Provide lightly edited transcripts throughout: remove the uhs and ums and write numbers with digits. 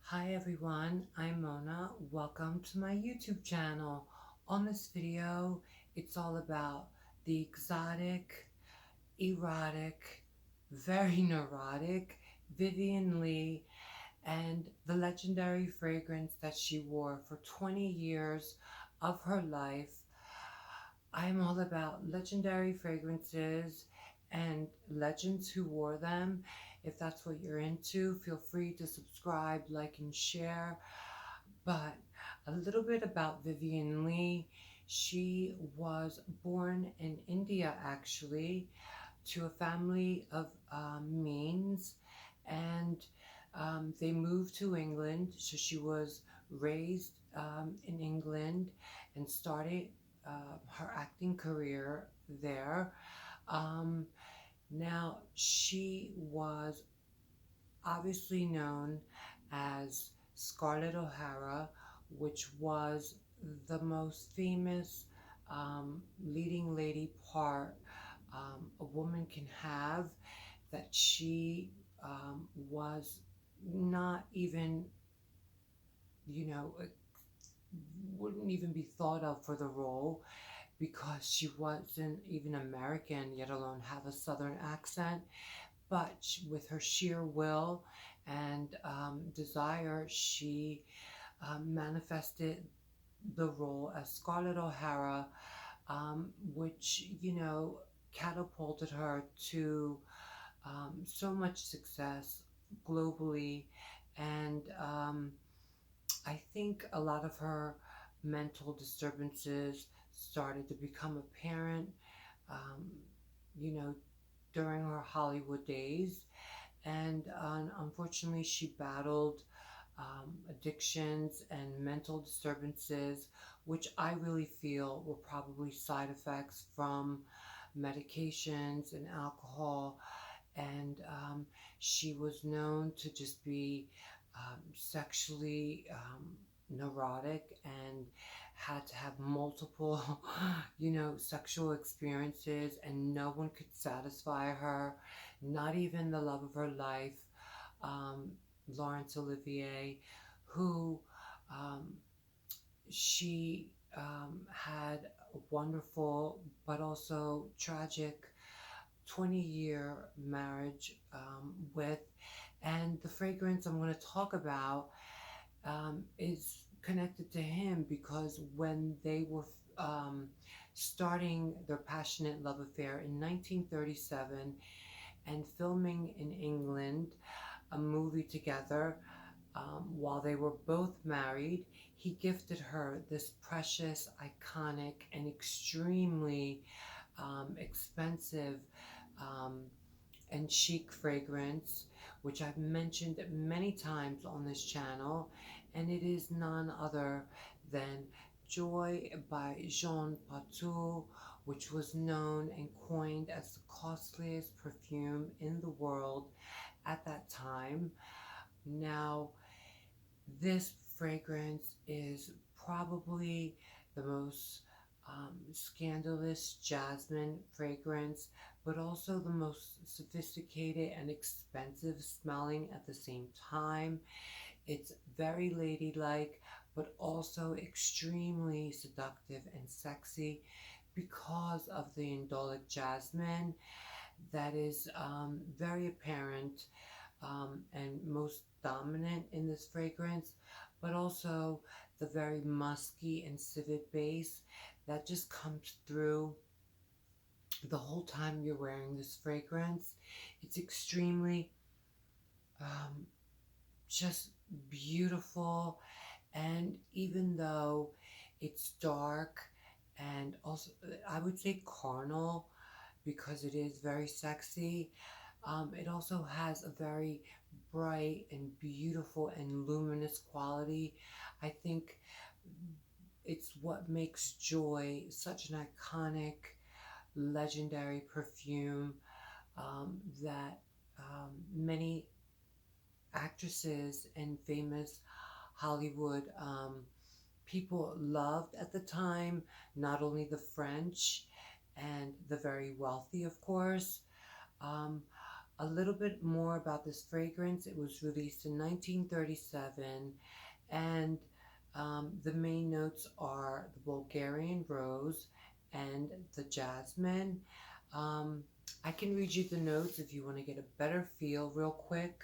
Hi everyone, I'm Mona. Welcome to my YouTube channel. On this video, it's all about the exotic, erotic, very neurotic Vivian Leigh and the legendary fragrance that she wore for 20 years of her life. I'm all about legendary fragrances and legends who wore them. If that's what you're into, feel free to subscribe, like, and share. But a little bit about Vivian Leigh. She was born in India, actually, to a family of means, and they moved to England. So she was raised in England and started her acting career there. Um, Now, she was obviously known as Scarlett O'Hara, which was the most famous leading lady part a woman can have, that she was not even, you know, wouldn't even be thought of for the role because she wasn't even American, yet alone have a Southern accent. But with her sheer will and desire, she manifested the role as Scarlett O'Hara, which, catapulted her to so much success globally. And I think a lot of her mental disturbances started to become apparent, um, you know, during her Hollywood days. And unfortunately, she battled addictions and mental disturbances, which I really feel were probably side effects from medications and alcohol. And she was known to just be sexually neurotic and had to have multiple, sexual experiences, and no one could satisfy her, not even the love of her life, um, Laurence Olivier, who um, she had a wonderful but also tragic 20-year marriage with. And the fragrance I'm going to talk about is connected to him because when they were um, starting their passionate love affair in 1937 and filming in England a movie together, while they were both married, he gifted her this precious, iconic, and extremely expensive um, and chic fragrance, which I've mentioned many times on this channel, and it is none other than Joy by Jean Patou, which was known and coined as the costliest perfume in the world at that time. Now, this fragrance is probably the most scandalous jasmine fragrance, but also the most sophisticated and expensive smelling at the same time. It's very ladylike, but also extremely seductive and sexy because of the indolic jasmine that is very apparent and most dominant in this fragrance, but also the very musky and civet base that just comes through the whole time you're wearing this fragrance. It's extremely um, just beautiful, and even though it's dark and also, I would say, carnal, because it is very sexy. It also has a very bright and beautiful and luminous quality. I think it's what makes Joy such an iconic, legendary perfume that many actresses and famous Hollywood people loved at the time, not only the French and the very wealthy, of course, um, A little bit more about this fragrance. It was released in 1937, and the main notes are the Bulgarian rose and the jasmine. Um, I can read you the notes if you want to get a better feel real quick.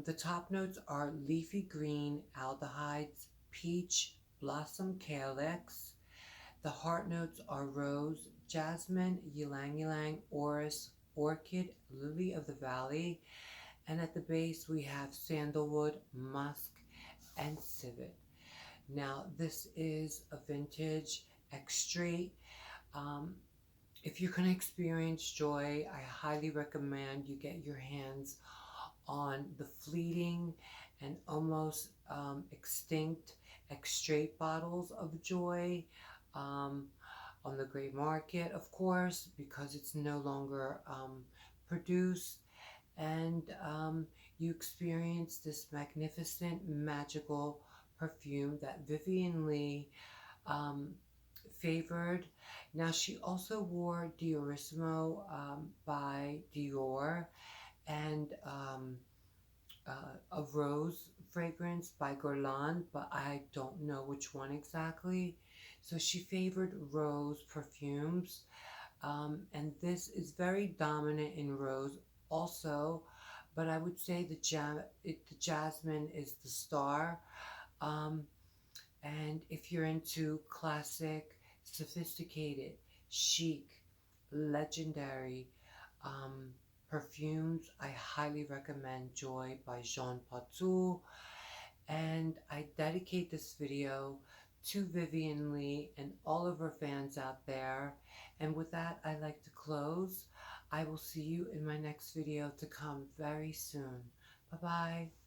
The top notes are leafy green, aldehydes, peach, blossom calyx. The heart notes are rose, jasmine, ylang ylang, orris, orchid, lily of the valley. And at the base we have sandalwood, musk, and civet. Now this is a vintage extrait. Um, if you're going to experience joy, I highly recommend you get your hands on the fleeting and almost extinct extrait bottles of joy, um, on the gray market, of course, because it's no longer produced. And you experience this magnificent, magical perfume that Vivian Leigh um, favored. Now, she also wore Diorissimo by Dior, and a rose fragrance by Guerlain, but I don't know which one exactly. So she favored rose perfumes, and this is very dominant in rose also, but I would say the jasmine is the star. Um, and if you're into classic, sophisticated, chic, legendary um, perfumes, I highly recommend Joy by Jean Patou. And I dedicate this video to Vivian Leigh and all of her fans out there. And with that, I'd like to close. I will see you in my next video to come very soon. Bye bye.